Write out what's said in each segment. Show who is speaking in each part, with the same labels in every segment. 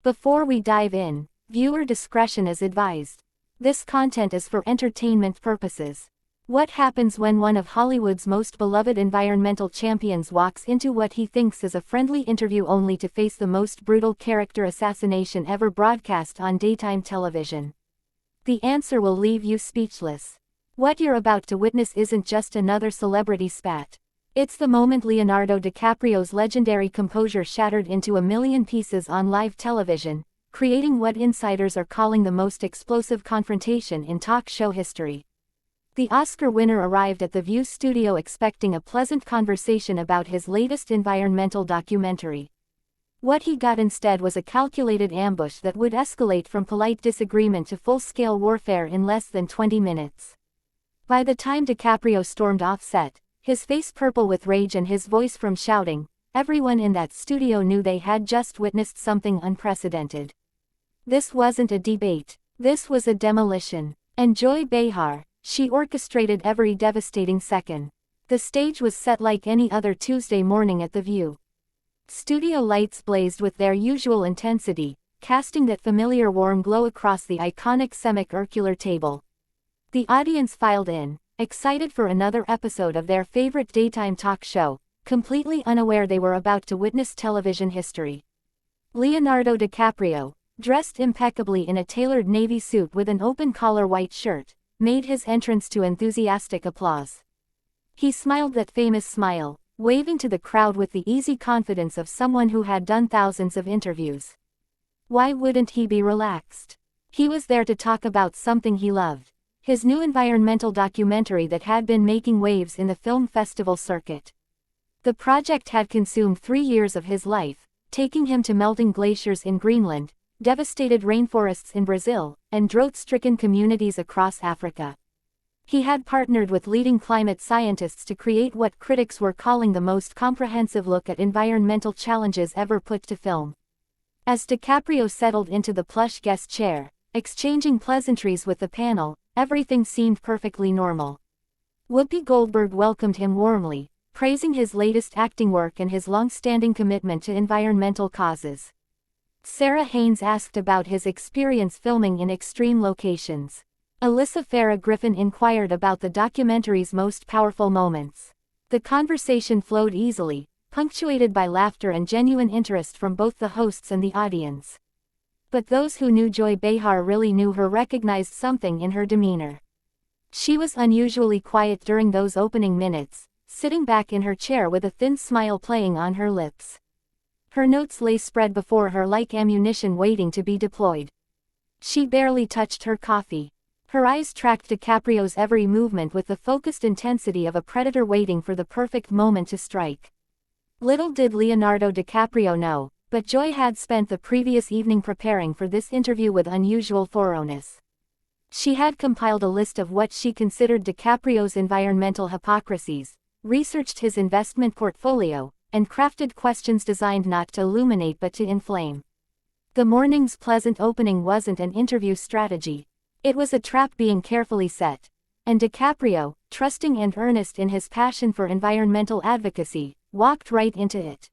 Speaker 1: Before we dive in, viewer discretion is advised. This content is for entertainment purposes. What happens when one of Hollywood's most beloved environmental champions walks into what he thinks is a friendly interview only to face the most brutal character assassination ever broadcast on daytime television? The answer will leave you speechless. What you're about to witness isn't just another celebrity spat. It's the moment Leonardo DiCaprio's legendary composure shattered into a million pieces on live television, creating what insiders are calling the most explosive confrontation in talk show history. The Oscar winner arrived at the View studio expecting a pleasant conversation about his latest environmental documentary. What he got instead was a calculated ambush that would escalate from polite disagreement to full-scale warfare in less than 20 minutes. By the time DiCaprio stormed off set, his face purple with rage and his voice from shouting, everyone in that studio knew they had just witnessed something unprecedented. This wasn't a debate. This was a demolition. And Joy Behar, she orchestrated every devastating second. The stage was set like any other Tuesday morning at The View. Studio lights blazed with their usual intensity, casting that familiar warm glow across the iconic semicircular table. The audience filed in, excited for another episode of their favorite daytime talk show, completely unaware they were about to witness television history. Leonardo DiCaprio, dressed impeccably in a tailored navy suit with an open-collar white shirt, made his entrance to enthusiastic applause. He smiled that famous smile, waving to the crowd with the easy confidence of someone who had done thousands of interviews. Why wouldn't he be relaxed? He was there to talk about something he loved. His new environmental documentary that had been making waves in the film festival circuit. The project had consumed 3 years of his life, taking him to melting glaciers in Greenland, devastated rainforests in Brazil, and drought-stricken communities across Africa. He had partnered with leading climate scientists to create what critics were calling the most comprehensive look at environmental challenges ever put to film. As DiCaprio settled into the plush guest chair, exchanging pleasantries with the panel, everything seemed perfectly normal. Whoopi Goldberg welcomed him warmly, praising his latest acting work and his long-standing commitment to environmental causes. Sarah Haynes asked about his experience filming in extreme locations. Alyssa Farah Griffin inquired about the documentary's most powerful moments. The conversation flowed easily, punctuated by laughter and genuine interest from both the hosts and the audience. But those who knew Joy Behar really knew her recognized something in her demeanor. She was unusually quiet during those opening minutes, sitting back in her chair with a thin smile playing on her lips. Her notes lay spread before her like ammunition waiting to be deployed. She barely touched her coffee. Her eyes tracked DiCaprio's every movement with the focused intensity of a predator waiting for the perfect moment to strike. Little did Leonardo DiCaprio know, but Joy had spent the previous evening preparing for this interview with unusual thoroughness. She had compiled a list of what she considered DiCaprio's environmental hypocrisies, researched his investment portfolio, and crafted questions designed not to illuminate but to inflame. The morning's pleasant opening wasn't an interview strategy. It was a trap being carefully set. And DiCaprio, trusting and earnest in his passion for environmental advocacy, walked right into it.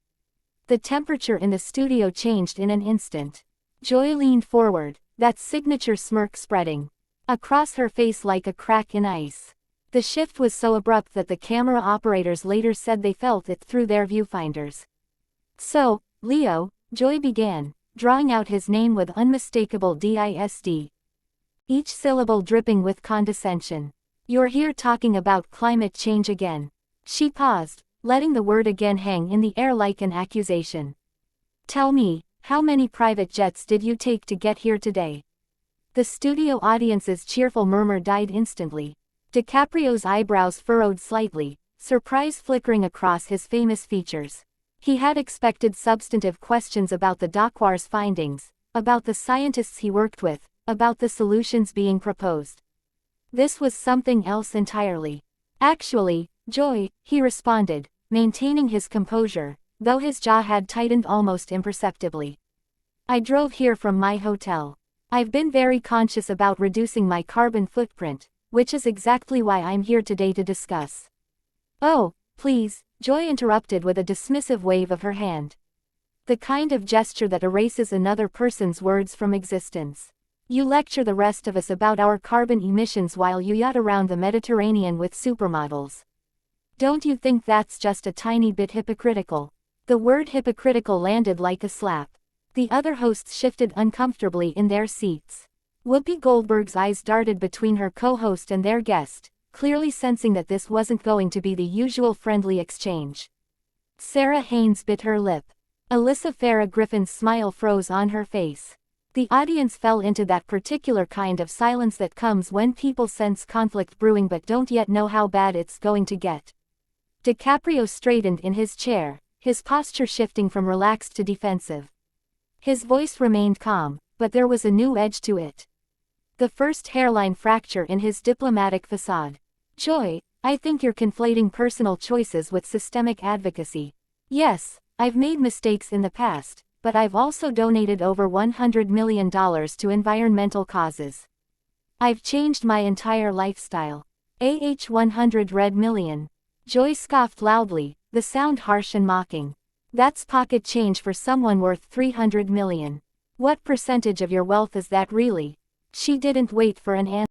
Speaker 1: The temperature in the studio changed in an instant. Joy leaned forward, that signature smirk spreading across her face like a crack in ice. The shift was so abrupt that the camera operators later said they felt it through their viewfinders. "So, Leo," Joy began, drawing out his name with unmistakable disd. Each syllable dripping with condescension. "You're here talking about climate change again." She paused, letting the word again hang in the air like an accusation. "Tell me, how many private jets did you take to get here today?" The studio audience's cheerful murmur died instantly. DiCaprio's eyebrows furrowed slightly, surprise flickering across his famous features. He had expected substantive questions about the docwar's findings, about the scientists he worked with, about the solutions being proposed. This was something else entirely. "Actually, Joy," he responded, maintaining his composure, though his jaw had tightened almost imperceptibly. "I drove here from my hotel. I've been very conscious about reducing my carbon footprint, which is exactly why I'm here today to discuss." "Oh, please," Joy interrupted with a dismissive wave of her hand. The kind of gesture that erases another person's words from existence. You lecture the rest of us about our carbon emissions while you yacht around the Mediterranean with supermodels. Don't you think that's just a tiny bit hypocritical? The word hypocritical landed like a slap. The other hosts shifted uncomfortably in their seats. Whoopi Goldberg's eyes darted between her co-host and their guest, clearly sensing that this wasn't going to be the usual friendly exchange. Sarah Haynes bit her lip. Alyssa Farah Griffin's smile froze on her face. The audience fell into that particular kind of silence that comes when people sense conflict brewing but don't yet know how bad it's going to get. DiCaprio straightened in his chair, his posture shifting from relaxed to defensive. His voice remained calm, but there was a new edge to it. The first hairline fracture in his diplomatic facade. Joy, I think you're conflating personal choices with systemic advocacy. Yes, I've made mistakes in the past, but I've also donated over $100 million to environmental causes. I've changed my entire lifestyle. $100 red million. Joy scoffed loudly, the sound harsh and mocking. That's pocket change for someone worth $300 million. What percentage of your wealth is that really? She didn't wait for an answer.